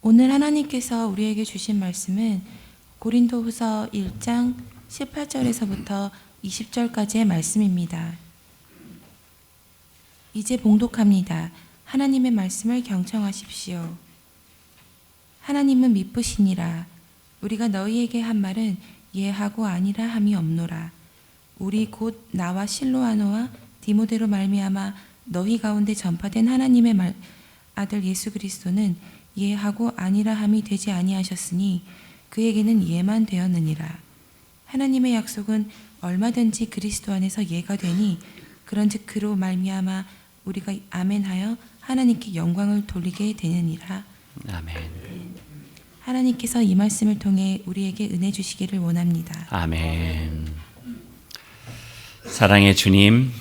오늘 하나님께서 우리에게 주신 말씀은 고린도후서 1장 18절에서부터 20절까지의 말씀입니다. 이제 봉독합니다. 하나님의 말씀을 경청하십시오. 하나님은 미쁘시니라. 우리가 너희에게 한 말은 예하고 아니라 함이 없노라. 우리 곧 나와 실로아노와 디모데로 말미암아 너희 가운데 전파된 하나님의 아들 예수 그리스도는 예하고 아니라 함이 되지 아니하셨으니 그에게는 예만 되었느니라. 하나님의 약속은 얼마든지 그리스도 안에서 예가 되니 그런즉 그로 말미암아 우리가 아멘하여 하나님께 영광을 돌리게 되느니라. 아멘. 하나님께서 이 말씀을 통해 우리에게 은혜 주시기를 원합니다. 아멘. 사랑의 주님,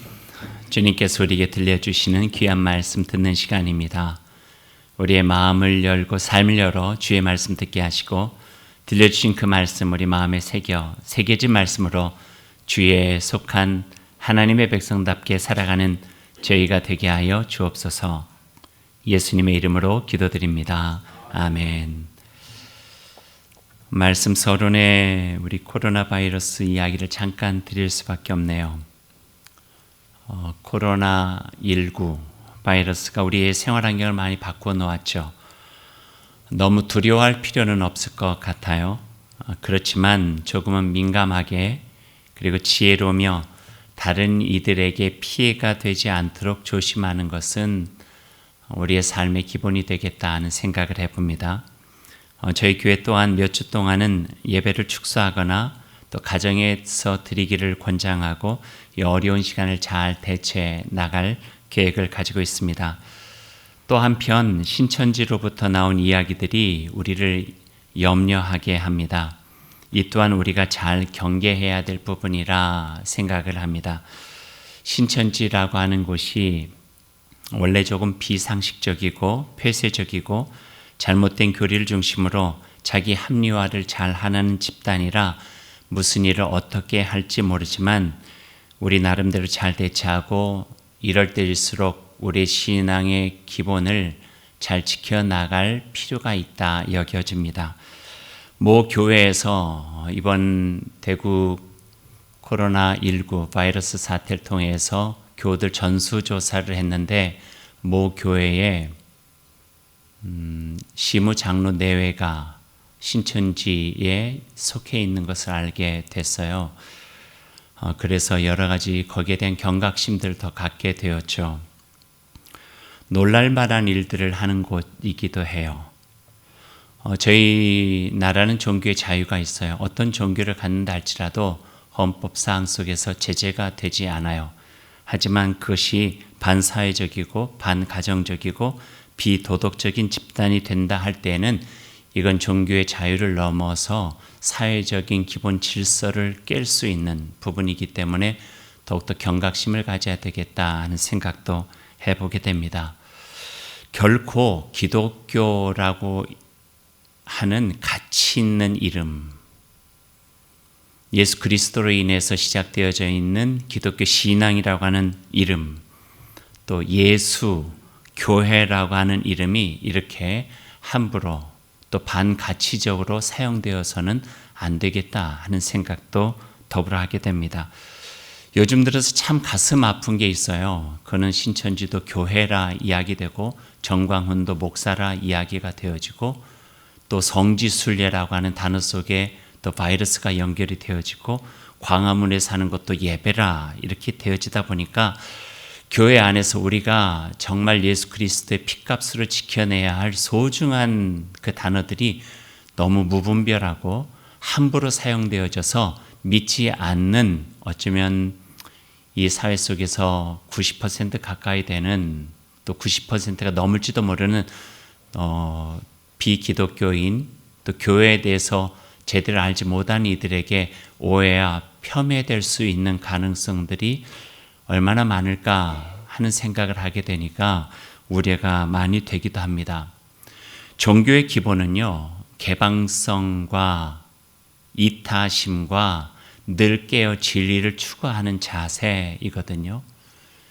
주님께서 우리에게 들려주시는 귀한 말씀 듣는 시간입니다. 우리의 마음을 열고 삶을 열어 주의 말씀 듣게 하시고 들려주신 그 말씀 우리 마음에 새겨진 말씀으로 주에 속한 하나님의 백성답게 살아가는 저희가 되게 하여 주옵소서. 예수님의 이름으로 기도드립니다. 아멘. 말씀 서론에 우리 코로나 바이러스 이야기를 잠깐 드릴 수밖에 없네요. 코로나19 바이러스가 우리의 생활 환경을 많이 바꾸어 놓았죠. 너무 두려워할 필요는 없을 것 같아요. 그렇지만 조금은 민감하게 그리고 지혜로우며 다른 이들에게 피해가 되지 않도록 조심하는 것은 우리의 삶의 기본이 되겠다 하는 생각을 해봅니다. 저희 교회 또한 몇 주 동안은 예배를 축소하거나 또 가정에서 드리기를 권장하고 이 어려운 시간을 잘 대처해 나갈 계획을 가지고 있습니다. 또 한편 신천지로부터 나온 이야기들이 우리를 염려하게 합니다. 이 또한 우리가 잘 경계해야 될 부분이라 생각을 합니다. 신천지라고 하는 곳이 원래 조금 비상식적이고 폐쇄적이고 잘못된 교리를 중심으로 자기 합리화를 잘 하는 집단이라 무슨 일을 어떻게 할지 모르지만 우리 나름대로 잘 대처하고 이럴 때일수록 우리 신앙의 기본을 잘 지켜나갈 필요가 있다 여겨집니다. 모 교회에서 이번 대구 코로나19 바이러스 사태를 통해서 교우들 전수조사를 했는데 모 교회에 시무 장로 내외가 신천지에 속해 있는 것을 알게 됐어요. 그래서 여러 가지 거기에 대한 경각심들을 더 갖게 되었죠. 놀랄만한 일들을 하는 곳이기도 해요. 저희 나라는 종교의 자유가 있어요. 어떤 종교를 갖는다 할지라도 헌법사항 속에서 제재가 되지 않아요. 하지만 그것이 반사회적이고 반가정적이고 비도덕적인 집단이 된다 할 때에는 이건 종교의 자유를 넘어서 사회적인 기본 질서를 깰 수 있는 부분이기 때문에 더욱더 경각심을 가져야 되겠다 하는 생각도 해보게 됩니다. 결코 기독교라고 하는 가치 있는 이름, 예수 그리스도로 인해서 시작되어져 있는 기독교 신앙이라고 하는 이름, 또 예수, 교회라고 하는 이름이 이렇게 함부로 또 반가치적으로 사용되어서는 안 되겠다 하는 생각도 더불어 하게 됩니다. 요즘 들어서 참 가슴 아픈 게 있어요. 그는 신천지도 교회라 이야기되고 정광훈도 목사라 이야기가 되어지고 또 성지순례라고 하는 단어 속에 또 바이러스가 연결이 되어지고 광화문에 사는 것도 예배라 이렇게 되어지다 보니까 교회 안에서 우리가 정말 예수 그리스도의 핏값으로 지켜내야 할 소중한 그 단어들이 너무 무분별하고 함부로 사용되어져서 믿지 않는 어쩌면 이 사회 속에서 90% 가까이 되는 또 90%가 넘을지도 모르는 비기독교인 또 교회에 대해서 제대로 알지 못한 이들에게 오해와 폄훼될 수 있는 가능성들이 얼마나 많을까 하는 생각을 하게 되니까 우려가 많이 되기도 합니다. 종교의 기본은요, 개방성과 이타심과 늘 깨어 진리를 추구하는 자세이거든요.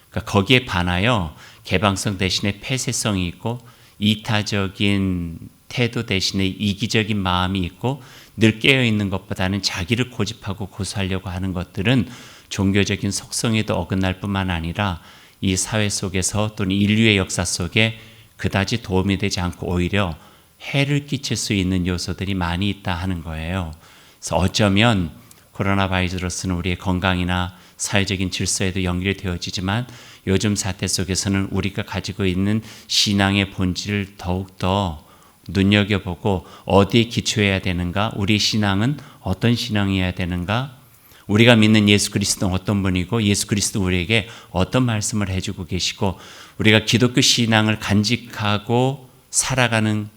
그러니까 거기에 반하여 개방성 대신에 폐쇄성이 있고 이타적인 태도 대신에 이기적인 마음이 있고 늘 깨어있는 것보다는 자기를 고집하고 고수하려고 하는 것들은 종교적인 속성에도 어긋날 뿐만 아니라 이 사회 속에서 또는 인류의 역사 속에 그다지 도움이 되지 않고 오히려 해를 끼칠 수 있는 요소들이 많이 있다 하는 거예요. 그래서 어쩌면 코로나 바이러스는 우리의 건강이나 사회적인 질서에도 연결되어지지만 요즘 사태 속에서는 우리가 가지고 있는 신앙의 본질을 더욱더 눈여겨보고 어디에 기초해야 되는가, 우리 신앙은 어떤 신앙이어야 되는가, 우리가 믿는 예수 그리스도는 어떤 분이고 예수 그리스도 우리에게 어떤 말씀을 해주고 계시고 우리가 기독교 신앙을 간직하고 살아가는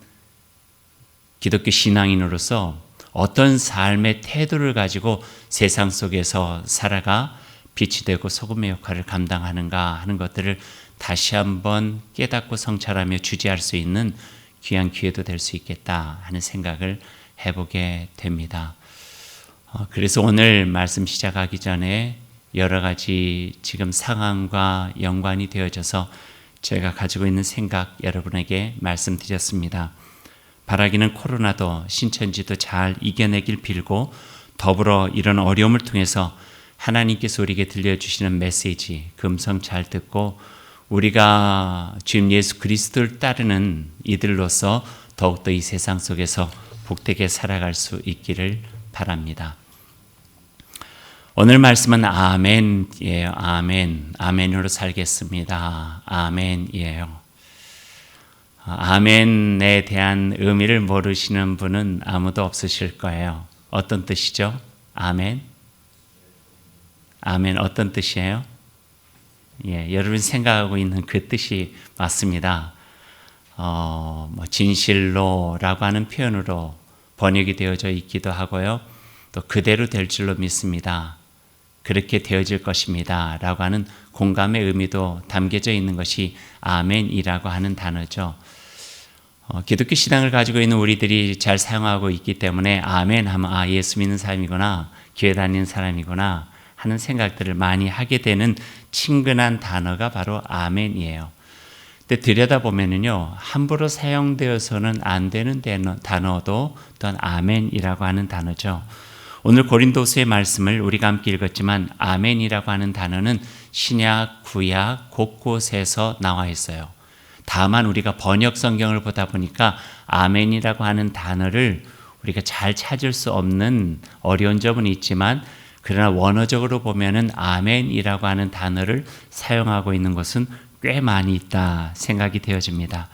기독교 신앙인으로서 어떤 삶의 태도를 가지고 세상 속에서 살아가 빛이 되고 소금의 역할을 감당하는가 하는 것들을 다시 한번 깨닫고 성찰하며 주지할 수 있는 귀한 기회도 될 수 있겠다 하는 생각을 해보게 됩니다. 그래서 오늘 말씀 시작하기 전에 여러 가지 지금 상황과 연관이 되어져서 제가 가지고 있는 생각 여러분에게 말씀드렸습니다. 바라기는 코로나도 신천지도 잘 이겨내길 빌고 더불어 이런 어려움을 통해서 하나님께서 우리에게 들려주시는 메시지 그 음성 잘 듣고 우리가 주님 예수 그리스도를 따르는 이들로서 더욱더 이 세상 속에서 복되게 살아갈 수 있기를 바랍니다. 오늘 말씀은 아멘이에요. 아멘. 아멘으로 살겠습니다. 아멘이에요. 아멘에 대한 의미를 모르시는 분은 아무도 없으실 거예요. 어떤 뜻이죠? 아멘? 아멘 어떤 뜻이에요? 여러분이 생각하고 있는 그 뜻이 맞습니다. 진실로라고 하는 표현으로 번역이 되어져 있기도 하고요. 또 그대로 될 줄로 믿습니다. 그렇게 되어질 것입니다. 라고 하는 공감의 의미도 담겨져 있는 것이 아멘이라고 하는 단어죠. 기독교 신앙을 가지고 있는 우리들이 잘 사용하고 있기 때문에 아멘 하면 예수 믿는 사람이구나, 교회 다니는 사람이구나 하는 생각들을 많이 하게 되는 친근한 단어가 바로 아멘이에요. 근데 들여다보면은요, 함부로 사용되어서는 안 되는 단어도 또한 아멘이라고 하는 단어죠. 오늘 고린도서의 말씀을 우리가 함께 읽었지만 아멘이라고 하는 단어는 신약, 구약 곳곳에서 나와 있어요. 다만 우리가 번역 성경을 보다 보니까 아멘이라고 하는 단어를 우리가 잘 찾을 수 없는 어려운 점은 있지만 그러나 원어적으로 보면은 아멘이라고 하는 단어를 사용하고 있는 것은 꽤 많이 있다 생각이 되어집니다.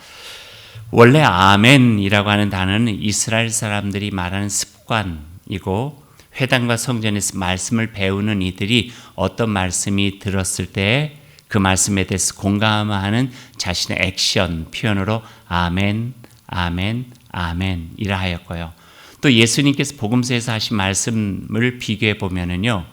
원래 아멘이라고 하는 단어는 이스라엘 사람들이 말하는 습관이고 회당과 성전에서 말씀을 배우는 이들이 어떤 말씀이 들었을 때 그 말씀에 대해서 공감하는 자신의 액션 표현으로 아멘, 아멘, 아멘이라 하였고요. 또 예수님께서 복음서에서 하신 말씀을 비교해 보면은요,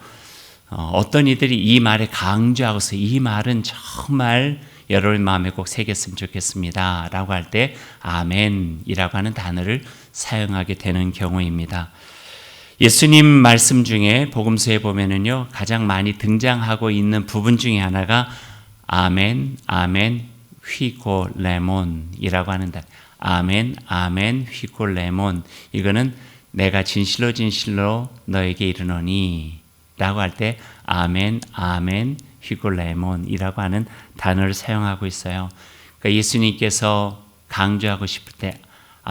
어떤 이들이 이 말에 강조하고서 이 말은 정말 여러분 마음에 꼭 새겼으면 좋겠습니다 라고 할 때 아멘이라고 하는 단어를 사용하게 되는 경우입니다. 예수님 말씀 중에 복음서에 보면은요, 가장 많이 등장하고 있는 부분 중에 하나가 아멘, 아멘, 휘골레몬이라고 하는데, 아멘, 아멘, 휘골레몬. 이거는 내가 진실로 진실로 너에게 이르노니 라고 할 때 아멘, 아멘, 휘골레몬이라고 하는 단어를 사용하고 있어요. 그러니까 예수님께서 강조하고 싶을 때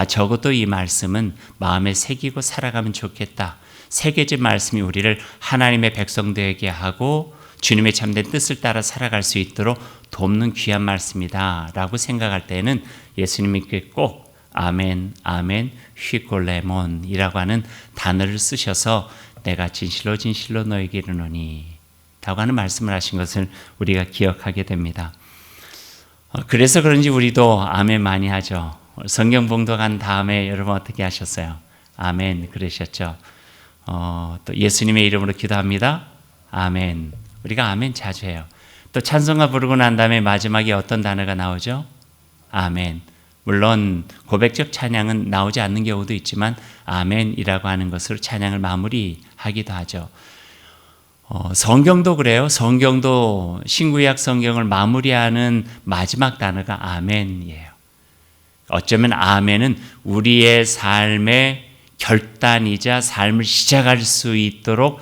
적어도 이 말씀은 마음에 새기고 살아가면 좋겠다. 새겨진 말씀이 우리를 하나님의 백성 되게 하고 주님의 참된 뜻을 따라 살아갈 수 있도록 돕는 귀한 말씀이다 라고 생각할 때는 예수님께 꼭 아멘, 아멘, 휘골레몬이라고 하는 단어를 쓰셔서 내가 진실로 진실로 너에게 이르노니 라고 하는 말씀을 하신 것을 우리가 기억하게 됩니다. 그래서 그런지 우리도 아멘 많이 하죠. 성경 봉독한 다음에 여러분 어떻게 하셨어요? 아멘 그러셨죠. 또 예수님의 이름으로 기도합니다. 아멘. 우리가 아멘 자주 해요. 또 찬송가 부르고 난 다음에 마지막에 어떤 단어가 나오죠? 아멘. 물론 고백적 찬양은 나오지 않는 경우도 있지만 아멘이라고 하는 것으로 찬양을 마무리하기도 하죠. 성경도 그래요. 성경도 신구약 성경을 마무리하는 마지막 단어가 아멘이에요. 어쩌면 아멘은 우리의 삶의 결단이자 삶을 시작할 수 있도록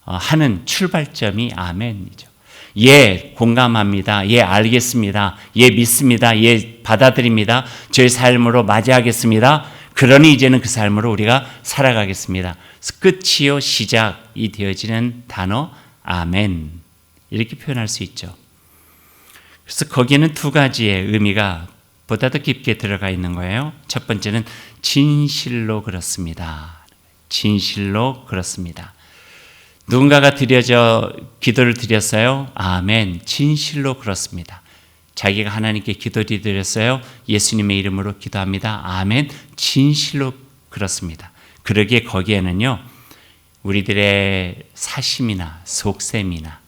하는 출발점이 아멘이죠. 예, 공감합니다. 예, 알겠습니다. 예, 믿습니다. 예, 받아들입니다. 저의 삶으로 맞이하겠습니다. 그러니 이제는 그 삶으로 우리가 살아가겠습니다. 끝이요 시작이 되어지는 단어 아멘, 이렇게 표현할 수 있죠. 그래서 거기에는 두 가지의 의미가 보다 더 깊게 들어가 있는 거예요. 첫 번째는 진실로 그렇습니다. 진실로 그렇습니다. 누군가가 기도를 드렸어요. 아멘. 진실로 그렇습니다. 자기가 하나님께 기도를 드렸어요. 예수님의 이름으로 기도합니다. 아멘. 진실로 그렇습니다. 그러기에 거기에는요, 우리들의 사심이나 속셈이나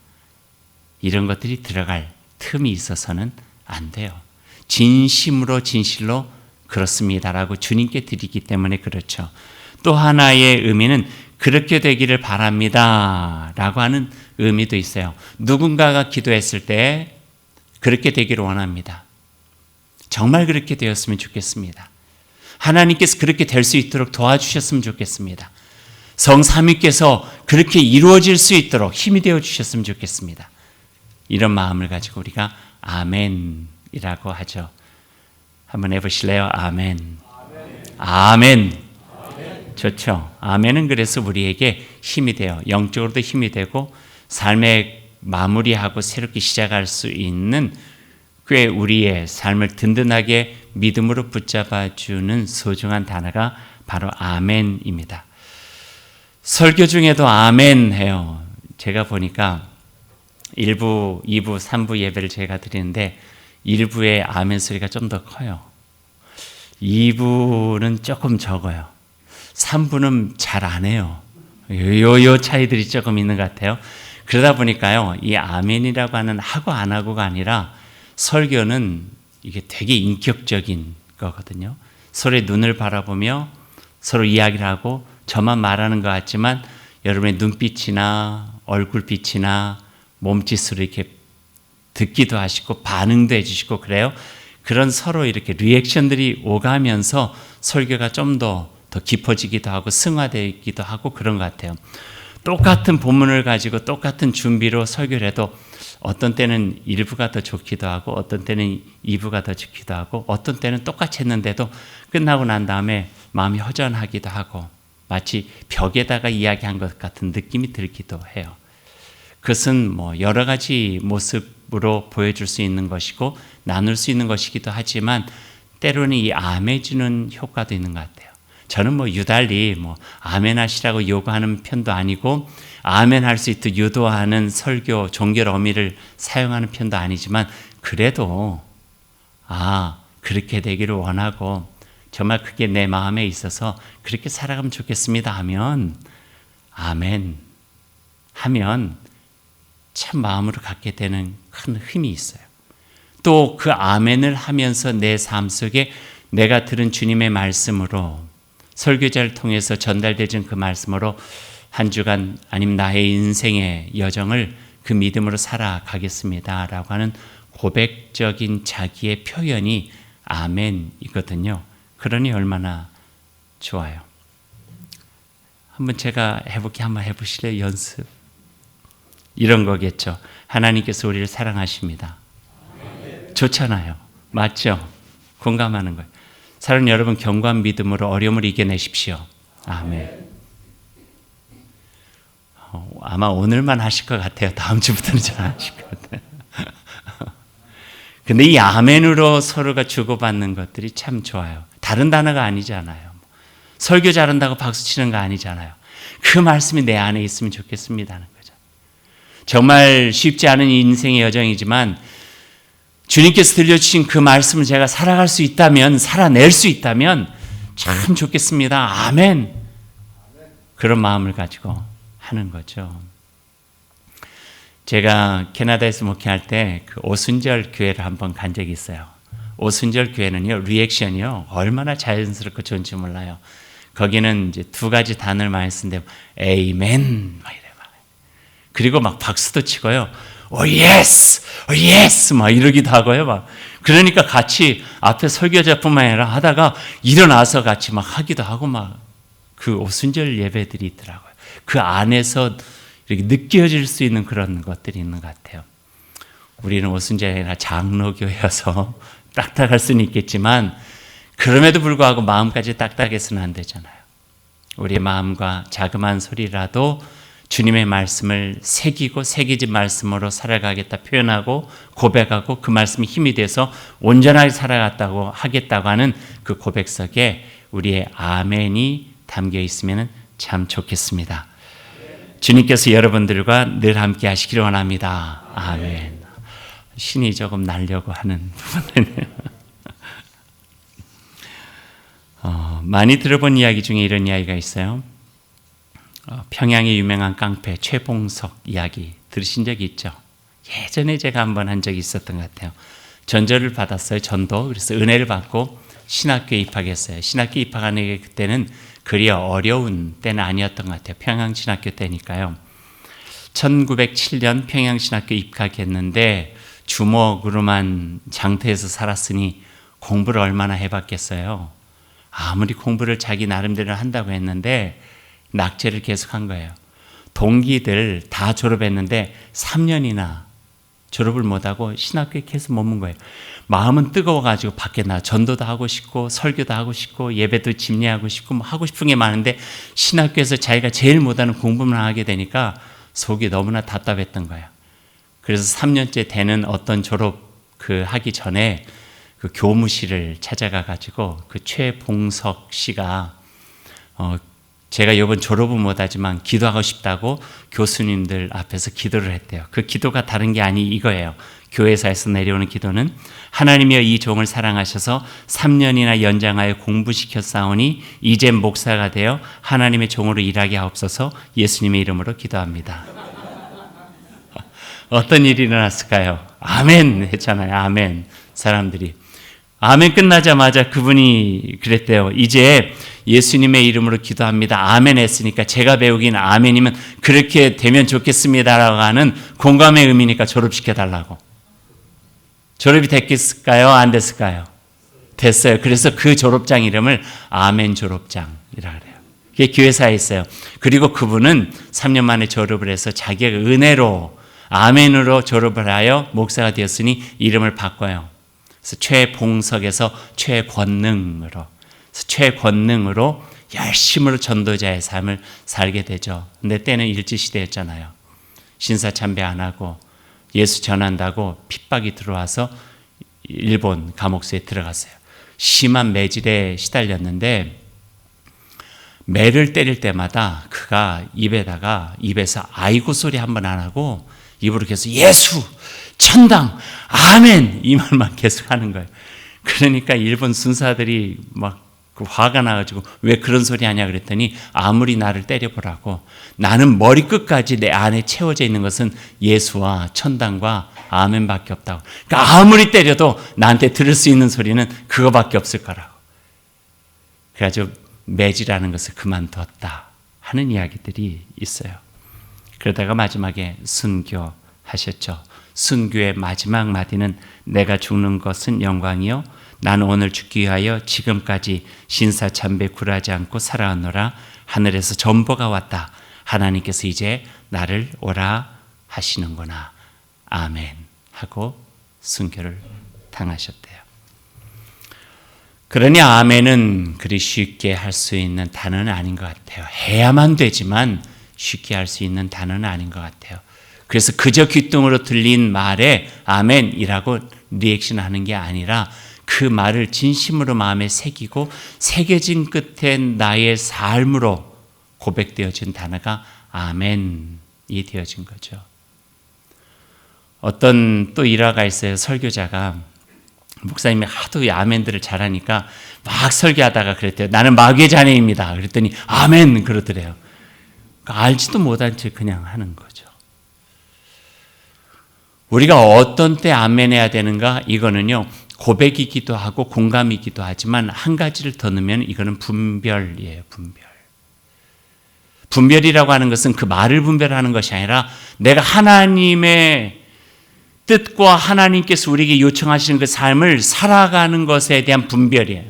이런 것들이 들어갈 틈이 있어서는 안 돼요. 진심으로 진실로 그렇습니다라고 주님께 드리기 때문에 그렇죠. 또 하나의 의미는 그렇게 되기를 바랍니다 라고 하는 의미도 있어요. 누군가가 기도했을 때 그렇게 되기를 원합니다. 정말 그렇게 되었으면 좋겠습니다. 하나님께서 그렇게 될 수 있도록 도와주셨으면 좋겠습니다. 성삼위께서 그렇게 이루어질 수 있도록 힘이 되어 주셨으면 좋겠습니다. 이런 마음을 가지고 우리가 아멘이라고 하죠. 한번 해보실래요? 아멘. 아멘. 좋죠. 아멘은 그래서 우리에게 힘이 돼요. 영적으로도 힘이 되고 삶의 마무리하고 새롭게 시작할 수 있는 꽤 우리의 삶을 든든하게 믿음으로 붙잡아주는 소중한 단어가 바로 아멘입니다. 설교 중에도 아멘 해요. 제가 보니까 1부, 2부, 3부 예배를 제가 드리는데 1부의 아멘 소리가 좀 더 커요. 2부는 조금 적어요. 3부는 잘 안 해요. 요 차이들이 조금 있는 것 같아요. 그러다 보니까요, 이 아멘이라고 하는 하고 안 하고가 아니라 설교는 이게 되게 인격적인 거거든요. 서로의 눈을 바라보며 서로 이야기를 하고 저만 말하는 것 같지만 여러분의 눈빛이나 얼굴빛이나 몸짓으로 이렇게 듣기도 하시고 반응도 해주시고 그래요. 그런 서로 이렇게 리액션들이 오가면서 설교가 좀 더 깊어지기도 하고 승화되기도 하고 그런 것 같아요. 똑같은 본문을 가지고 똑같은 준비로 설교를 해도 어떤 때는 1부가 더 좋기도 하고 어떤 때는 2부가 더 좋기도 하고 어떤 때는 똑같이 했는데도 끝나고 난 다음에 마음이 허전하기도 하고 마치 벽에다가 이야기한 것 같은 느낌이 들기도 해요. 그것은 뭐 여러 가지 모습으로 보여줄 수 있는 것이고 나눌 수 있는 것이기도 하지만 때로는 이 아멘 주는 효과도 있는 것 같아요. 저는 뭐 유달리 아멘 하시라고 요구하는 편도 아니고 아멘 할 수 있도록 유도하는 설교, 종교 어미를 사용하는 편도 아니지만 그래도 그렇게 되기를 원하고 정말 그게 내 마음에 있어서 그렇게 살아가면 좋겠습니다 하면 아멘 하면 참 마음으로 갖게 되는 큰 힘이 있어요. 또 그 아멘을 하면서 내 삶 속에 내가 들은 주님의 말씀으로 설교자를 통해서 전달되는 그 말씀으로 한 주간 아니면 나의 인생의 여정을 그 믿음으로 살아가겠습니다 라고 하는 고백적인 자기의 표현이 아멘이거든요. 그러니 얼마나 좋아요. 한번 제가 한번 해보실래요? 연습. 이런 거겠죠. 하나님께서 우리를 사랑하십니다. 좋잖아요. 맞죠? 공감하는 거예요. 사랑하는 여러분, 견고한 믿음으로 어려움을 이겨내십시오. 아멘. 아마 오늘만 하실 것 같아요. 다음 주부터는 잘 안 하실 것 같아요. 근데 이 아멘으로 서로가 주고받는 것들이 참 좋아요. 다른 단어가 아니잖아요. 설교 잘한다고 박수 치는 거 아니잖아요. 그 말씀이 내 안에 있으면 좋겠습니다 하는 거죠. 정말 쉽지 않은 인생의 여정이지만 주님께서 들려주신 그 말씀을 제가 살아갈 수 있다면, 살아낼 수 있다면 참 좋겠습니다. 아멘. 그런 마음을 가지고 하는 거죠. 제가 캐나다에서 목회할 때 그 오순절 교회를 한번 간 적이 있어요. 오순절 교회는요, 리액션이요, 얼마나 자연스럽고 좋은지 몰라요. 거기는 이제 두 가지 단어를 많이 쓰는데, 에이멘, 막 이래. 그리고 막 박수도 치고요. 오 예스! 오 예스! 막 이러기도 하고요. 막 그러니까 같이 앞에 설교자뿐만 아니라 하다가 일어나서 같이 막 하기도 하고 막 그 오순절 예배들이 있더라고요. 그 안에서 이렇게 느껴질 수 있는 그런 것들이 있는 것 같아요. 우리는 오순절이 아니라 장로교여서 딱딱할 수는 있겠지만 그럼에도 불구하고 마음까지 딱딱해서는 안 되잖아요. 우리의 마음과 자그마한 소리라도 주님의 말씀을 새기고 새기진 말씀으로 살아가겠다 표현하고 고백하고 그 말씀이 힘이 돼서 온전하게 살아갔다고 하겠다고 하는 그 고백 속에 우리의 아멘이 담겨 있으면 참 좋겠습니다. 주님께서 여러분들과 늘 함께 하시기를 원합니다. 아멘. 신이 조금 날려고 하는 부분이네요. 많이 들어본 이야기 중에 이런 이야기가 있어요. 평양의 유명한 깡패 최봉석 이야기 들으신 적이 있죠? 예전에 제가 한번 한 적이 있었던 것 같아요. 전절을 받았어요. 전도. 그래서 은혜를 받고 신학교에 입학했어요. 신학교에 입학하는 게 그때는 그리 어려운 때는 아니었던 것 같아요. 평양신학교 때니까요. 1907년 평양신학교 입학했는데 주먹으로만 장터에서 살았으니 공부를 얼마나 해봤겠어요. 아무리 공부를 자기 나름대로 한다고 했는데 낙제를 계속한 거예요. 동기들 다 졸업했는데 3년이나 졸업을 못하고 신학교에 계속 머문 거예요. 마음은 뜨거워가지고 밖에 나 전도도 하고 싶고 설교도 하고 싶고 예배도 집례하고 싶고 뭐 하고 싶은 게 많은데 신학교에서 자기가 제일 못하는 공부만 하게 되니까 속이 너무나 답답했던 거예요. 그래서 3년째 되는 어떤 졸업 하기 전에 그 교무실을 찾아가 가지고 그 최봉석 씨가 제가 이번 졸업은 못하지만 기도하고 싶다고 교수님들 앞에서 기도를 했대요. 그 기도가 다른 게 아니 이거예요. 교회사에서 내려오는 기도는 하나님이여 이 종을 사랑하셔서 3년이나 연장하여 공부시켰사오니 이제 목사가 되어 하나님의 종으로 일하게 하옵소서 예수님의 이름으로 기도합니다. 어떤 일이 일어났을까요? 아멘 했잖아요. 아멘. 사람들이 아멘 끝나자마자 그분이 그랬대요. 이제 예수님의 이름으로 기도합니다. 아멘 했으니까 제가 배우긴 아멘이면 그렇게 되면 좋겠습니다라고 하는 공감의 의미니까 졸업시켜달라고. 졸업이 됐을까요? 안 됐을까요? 됐어요. 그래서 그 졸업장 이름을 아멘 졸업장이라 그래요. 그게 교회사에 있어요. 그리고 그분은 3년 만에 졸업을 해서 자기가 은혜로 아멘으로 졸업을 하여 목사가 되었으니 이름을 바꿔요. 그래서 최봉석에서 최권능으로, 최권능으로 열심으로 전도자의 삶을 살게 되죠. 근데 때는 일제시대였잖아요. 신사참배 안 하고 예수 전한다고 핍박이 들어와서 일본 감옥소에 들어갔어요. 심한 매질에 시달렸는데 매를 때릴 때마다 그가 입에서 아이고 소리 한 번 안 하고 입으로 계속 예수, 천당, 아멘 이 말만 계속 하는 거예요. 그러니까 일본 순사들이 막 화가 나가지고 왜 그런 소리 하냐 그랬더니 아무리 나를 때려보라고 나는 머리끝까지 내 안에 채워져 있는 것은 예수와 천당과 아멘밖에 없다고. 그러니까 아무리 때려도 나한테 들을 수 있는 소리는 그거밖에 없을 거라고. 그래가지고 매질하는 것을 그만뒀다 하는 이야기들이 있어요. 그러다가 마지막에 순교하셨죠. 순교의 마지막 마디는 내가 죽는 것은 영광이요 나는 오늘 죽기 위하여 지금까지 신사참배 굴하지 않고 살아왔노라. 하늘에서 전보가 왔다. 하나님께서 이제 나를 오라 하시는구나. 아멘 하고 순교를 당하셨대요. 그러니 아멘은 그리 쉽게 할 수 있는 단어는 아닌 것 같아요. 해야만 되지만 쉽게 할 수 있는 단어는 아닌 것 같아요. 그래서 그저 귓등으로 들린 말에 아멘이라고 리액션하는 게 아니라 그 말을 진심으로 마음에 새기고 새겨진 끝에 나의 삶으로 고백되어진 단어가 아멘이 되어진 거죠. 어떤 또 일화가 있어요. 설교자가 목사님이 하도 아멘들을 잘하니까 막 설교하다가 그랬대요. 나는 마귀의 자녀입니다. 그랬더니 아멘 그러더래요. 그러니까 알지도 못한 채 그냥 하는 거죠. 우리가 어떤 때 아멘 해야 되는가? 이거는요. 고백이기도 하고 공감이기도 하지만 한 가지를 더 넣으면 이거는 분별이에요. 분별. 분별이라고 하는 것은 그 말을 분별하는 것이 아니라 내가 하나님의 뜻과 하나님께서 우리에게 요청하시는 그 삶을 살아가는 것에 대한 분별이에요.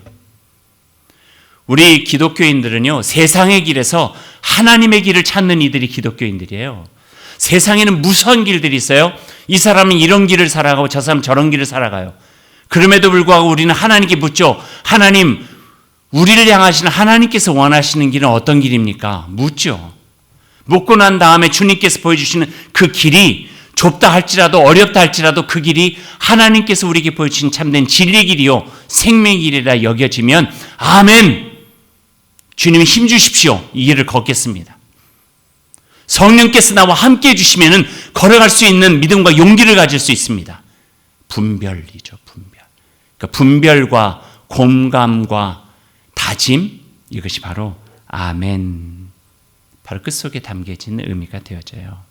우리 기독교인들은요, 세상의 길에서 하나님의 길을 찾는 이들이 기독교인들이에요. 세상에는 무수한 길들이 있어요. 이 사람은 이런 길을 살아가고 저 사람은 저런 길을 살아가요. 그럼에도 불구하고 우리는 하나님께 묻죠. 하나님, 우리를 향하시는 하나님께서 원하시는 길은 어떤 길입니까? 묻죠. 묻고 난 다음에 주님께서 보여주시는 그 길이 좁다 할지라도 어렵다 할지라도 그 길이 하나님께서 우리에게 보여주신 참된 진리의 길이요 생명의 길이라 여겨지면 아멘, 주님 힘 주십시오, 이 길을 걷겠습니다. 성령께서 나와 함께 해주시면 걸어갈 수 있는 믿음과 용기를 가질 수 있습니다. 분별이죠. 분별. 그러니까 분별과 공감과 다짐, 이것이 바로 아멘, 바로 그 속에 담겨진 의미가 되어져요.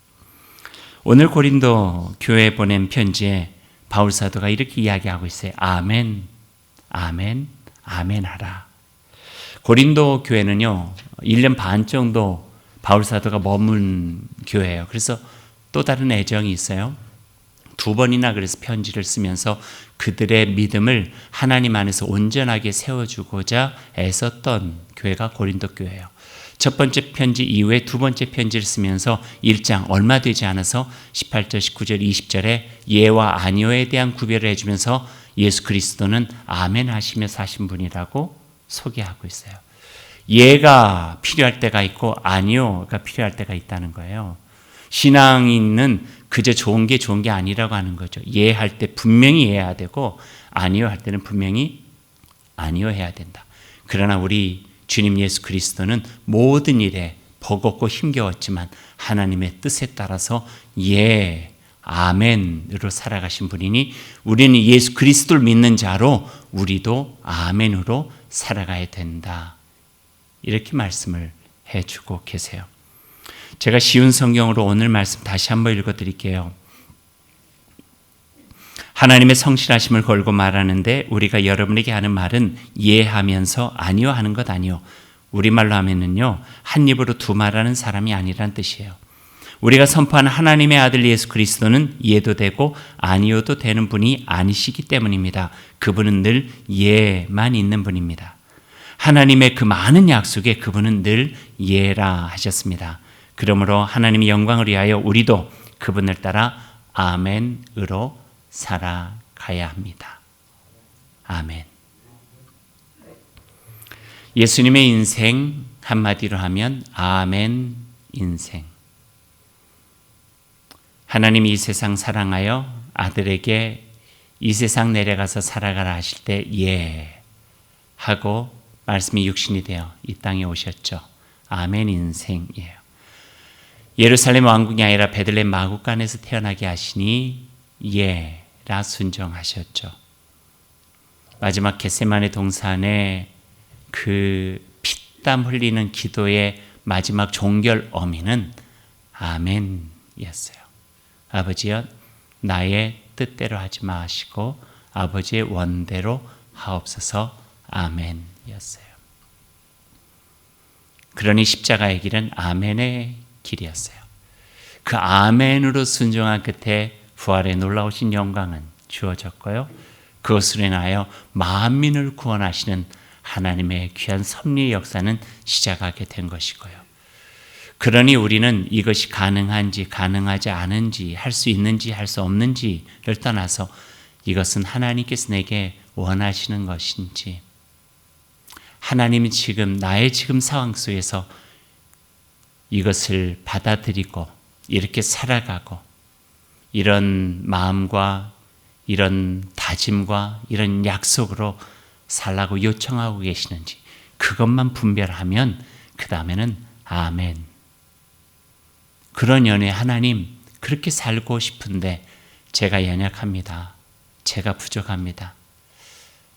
오늘 고린도 교회에 보낸 편지에 바울 사도가 이렇게 이야기하고 있어요. 아멘, 아멘, 아멘 하라. 고린도 교회는요, 1년 반 정도 바울 사도가 머문 교회예요. 그래서 또 다른 애정이 있어요. 2번이나 그래서 편지를 쓰면서 그들의 믿음을 하나님 안에서 온전하게 세워주고자 애썼던 교회가 고린도 교회예요. 첫 번째 편지 이후에 두 번째 편지를 쓰면서 1장 얼마 되지 않아서 18절, 19절, 20절에 예와 아니오에 대한 구별을 해주면서 예수 그리스도는 아멘 하시며 사신 분이라고 소개하고 있어요. 예가 필요할 때가 있고 아니오가 필요할 때가 있다는 거예요. 신앙인은 그저 좋은 게 아니라고 하는 거죠. 예할 때 분명히 예해야 되고 아니오 할 때는 분명히 아니오 해야 된다. 그러나 우리 주님 예수 그리스도는 모든 일에 버겁고 힘겨웠지만 하나님의 뜻에 따라서 예, 아멘으로 살아가신 분이니 우리는 예수 그리스도를 믿는 자로 우리도 아멘으로 살아가야 된다. 이렇게 말씀을 해주고 계세요. 제가 쉬운 성경으로 오늘 말씀 다시 한번 읽어드릴게요. 하나님의 성실하심을 걸고 말하는데 우리가 여러분에게 하는 말은 예하면서 아니요 하는 것 아니요. 우리말로 하면은요, 한 입으로 두 말하는 사람이 아니란 뜻이에요. 우리가 선포하는 하나님의 아들 예수 그리스도는 예도 되고 아니요도 되는 분이 아니시기 때문입니다. 그분은 늘 예만 있는 분입니다. 하나님의 그 많은 약속에 그분은 늘 예라 하셨습니다. 그러므로 하나님의 영광을 위하여 우리도 그분을 따라 아멘으로 살아가야 합니다. 아멘. 예수님의 인생 한마디로 하면 아멘 인생. 하나님이 이 세상 사랑하여 아들에게 이 세상 내려가서 살아가라 하실 때 예 하고 말씀이 육신이 되어 이 땅에 오셨죠. 아멘 인생이에요. 예루살렘 왕궁이 아니라 베들레헴 마구간에서 태어나게 하시니 예라 순종하셨죠. 마지막 겟세마네 동산에 그 피땀 흘리는 기도의 마지막 종결 어미는 아멘이었어요. 아버지여, 나의 뜻대로 하지 마시고 아버지의 원대로 하옵소서. 아멘이었어요. 그러니 십자가의 길은 아멘의 길이었어요. 그 아멘으로 순종한 끝에 부활의 놀라우신 영광은 주어졌고요. 그것으로 인하여 만민을 구원하시는 하나님의 귀한 섭리의 역사는 시작하게 된 것이고요. 그러니 우리는 이것이 가능한지 가능하지 않은지 할 수 있는지 할 수 없는지를 떠나서 이것은 하나님께서 내게 원하시는 것인지, 하나님이 지금 나의 지금 상황 속에서 이것을 받아들이고 이렇게 살아가고 이런 마음과 이런 다짐과 이런 약속으로 살라고 요청하고 계시는지 그것만 분별하면 그 다음에는 아멘. 그런 연애 하나님 그렇게 살고 싶은데 제가 연약합니다. 제가 부족합니다.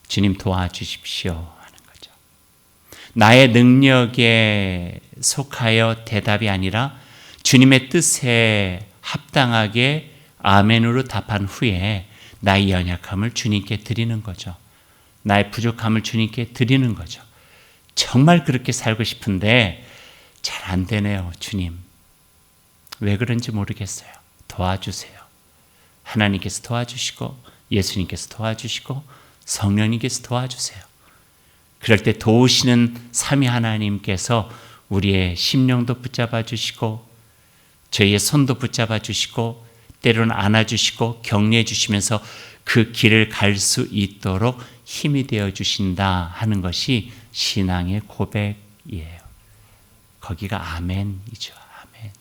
주님 도와주십시오 하는 거죠. 나의 능력에 속하여 대답이 아니라 주님의 뜻에 합당하게 아멘으로 답한 후에 나의 연약함을 주님께 드리는 거죠. 나의 부족함을 주님께 드리는 거죠. 정말 그렇게 살고 싶은데 잘 안 되네요. 주님, 왜 그런지 모르겠어요. 도와주세요. 하나님께서 도와주시고 예수님께서 도와주시고 성령님께서 도와주세요. 그럴 때 도우시는 삼위 하나님께서 우리의 심령도 붙잡아 주시고 저희의 손도 붙잡아 주시고 때로는 안아주시고 격려해 주시면서 그 길을 갈 수 있도록 힘이 되어 주신다 하는 것이 신앙의 고백이에요. 거기가 아멘이죠. 아멘.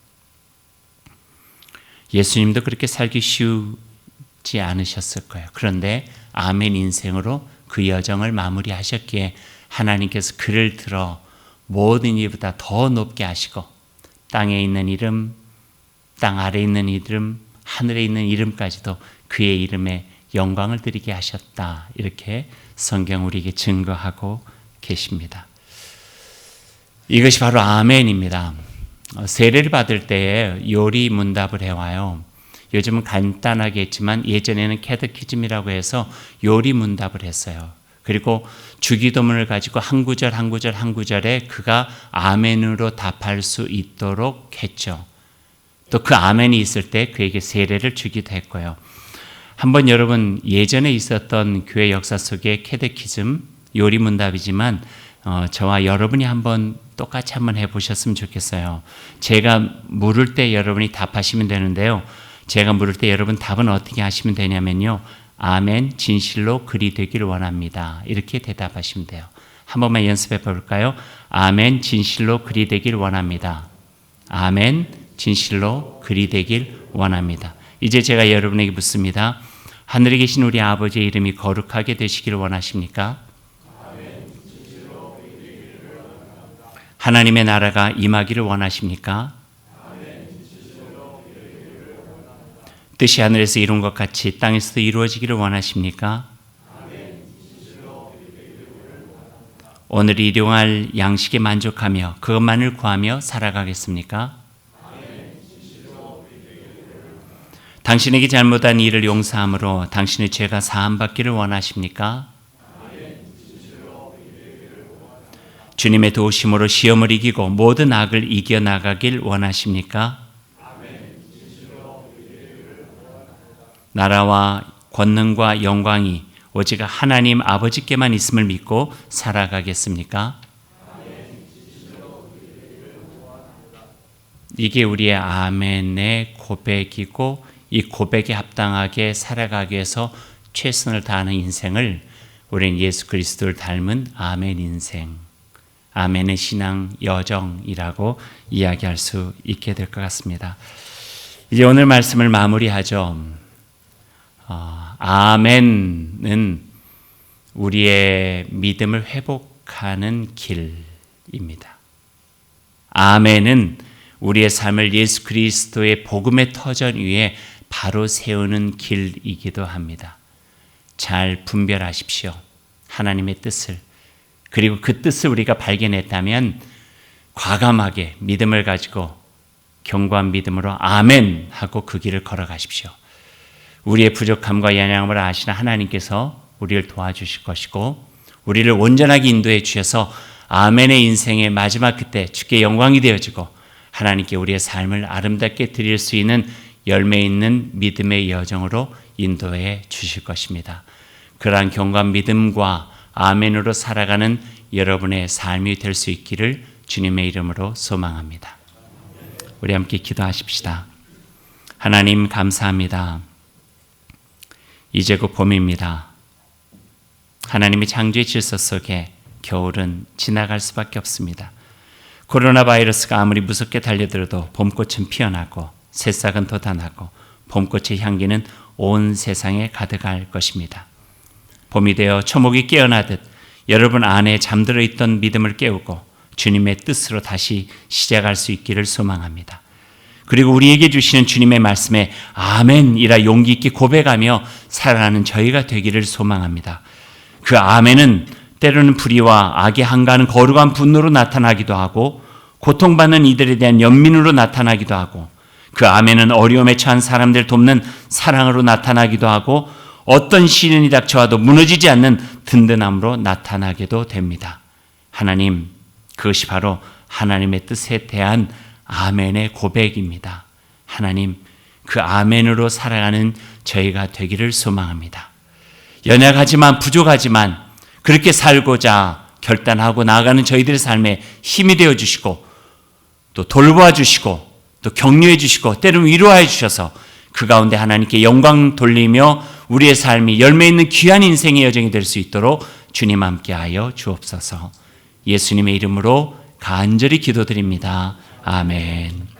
예수님도 그렇게 살기 쉬우지 않으셨을 거예요. 그런데 아멘 인생으로 그 여정을 마무리하셨기에 하나님께서 그를 들어 모든 이보다 더 높게 하시고 땅에 있는 이름, 땅 아래에 있는 이름, 하늘에 있는 이름까지도 그의 이름에 영광을 드리게 하셨다. 이렇게 성경 우리에게 증거하고 계십니다. 이것이 바로 아멘입니다. 세례를 받을 때에 요리 문답을 해와요. 요즘은 간단하게 했지만 예전에는 캐테키즘이라고 해서 요리 문답을 했어요. 그리고 주기도문을 가지고 한 구절 한 구절 한 구절에 그가 아멘으로 답할 수 있도록 했죠. 또 그 아멘이 있을 때 그에게 세례를 주기도 했고요. 한번 여러분 예전에 있었던 교회 역사 속의 캐테키즘 요리 문답이지만 저와 여러분이 한번 똑같이 한번 해보셨으면 좋겠어요. 제가 물을 때 여러분이 답하시면 되는데요. 제가 물을 때 여러분 답은 어떻게 하시면 되냐면요. 아멘, 진실로 그리 되기를 원합니다. 이렇게 대답하시면 돼요. 한 번만 연습해 볼까요? 아멘, 진실로 그리 되길 원합니다. 아멘, 진실로 그리 되길 원합니다. 이제 제가 여러분에게 묻습니다. 하늘에 계신 우리 아버지의 이름이 거룩하게 되시기를 원하십니까? 하나님의 나라가 임하기를 원하십니까? 뜻이 하늘에서 이룬 것 같이 땅에서도 이루어지기를 원하십니까? 오늘 일용할 양식에 만족하며 그것만을 구하며 살아가겠습니까? 당신에게 잘못한 일을 용서함으로 당신의 죄가 사함받기를 원하십니까? 주님의 도우심으로 시험을 이기고 모든 악을 이겨나가길 원하십니까? 나라와 권능과 영광이 오직 하나님 아버지께만 있음을 믿고 살아가겠습니까? 이게 우리의 아멘의 고백이고 이 고백에 합당하게 살아가기 위해서 최선을 다하는 인생을 우리는 예수 그리스도를 닮은 아멘 인생, 아멘의 신앙 여정이라고 이야기할 수 있게 될 것 같습니다. 이제 오늘 말씀을 마무리하죠. 아멘은 우리의 믿음을 회복하는 길입니다. 아멘은 우리의 삶을 예수 그리스도의 복음의 터전 위에 바로 세우는 길이기도 합니다. 잘 분별하십시오. 하나님의 뜻을. 그리고 그 뜻을 우리가 발견했다면 과감하게 믿음을 가지고 견고한 믿음으로 아멘 하고 그 길을 걸어가십시오. 우리의 부족함과 연약함을 아시는 하나님께서 우리를 도와주실 것이고 우리를 온전하게 인도해 주셔서 아멘의 인생의 마지막 그때 주께 영광이 되어지고 하나님께 우리의 삶을 아름답게 드릴 수 있는 열매 있는 믿음의 여정으로 인도해 주실 것입니다. 그러한 견고한 믿음과 아멘으로 살아가는 여러분의 삶이 될 수 있기를 주님의 이름으로 소망합니다. 우리 함께 기도하십시다. 하나님 감사합니다. 이제 곧 봄입니다. 하나님의 창조의 질서 속에 겨울은 지나갈 수밖에 없습니다. 코로나 바이러스가 아무리 무섭게 달려들어도 봄꽃은 피어나고 새싹은 돋아나고 봄꽃의 향기는 온 세상에 가득할 것입니다. 봄이 되어 초목이 깨어나듯 여러분 안에 잠들어 있던 믿음을 깨우고 주님의 뜻으로 다시 시작할 수 있기를 소망합니다. 그리고 우리에게 주시는 주님의 말씀에 아멘이라 용기 있게 고백하며 살아가는 저희가 되기를 소망합니다. 그 아멘은 때로는 불의와 악의 한가하는 거룩한 분노로 나타나기도 하고 고통받는 이들에 대한 연민으로 나타나기도 하고 그 아멘은 어려움에 처한 사람들 돕는 사랑으로 나타나기도 하고 어떤 시련이 닥쳐와도 무너지지 않는 든든함으로 나타나기도 됩니다. 하나님, 그것이 바로 하나님의 뜻에 대한 아멘의 고백입니다. 하나님, 그 아멘으로 살아가는 저희가 되기를 소망합니다. 연약하지만 부족하지만 그렇게 살고자 결단하고 나아가는 저희들의 삶에 힘이 되어 주시고 또 돌보아 주시고 또 격려해 주시고 때로는 위로하여 주셔서 그 가운데 하나님께 영광 돌리며 우리의 삶이 열매 있는 귀한 인생의 여정이 될 수 있도록 주님 함께하여 주옵소서. 예수님의 이름으로 간절히 기도드립니다. 아멘.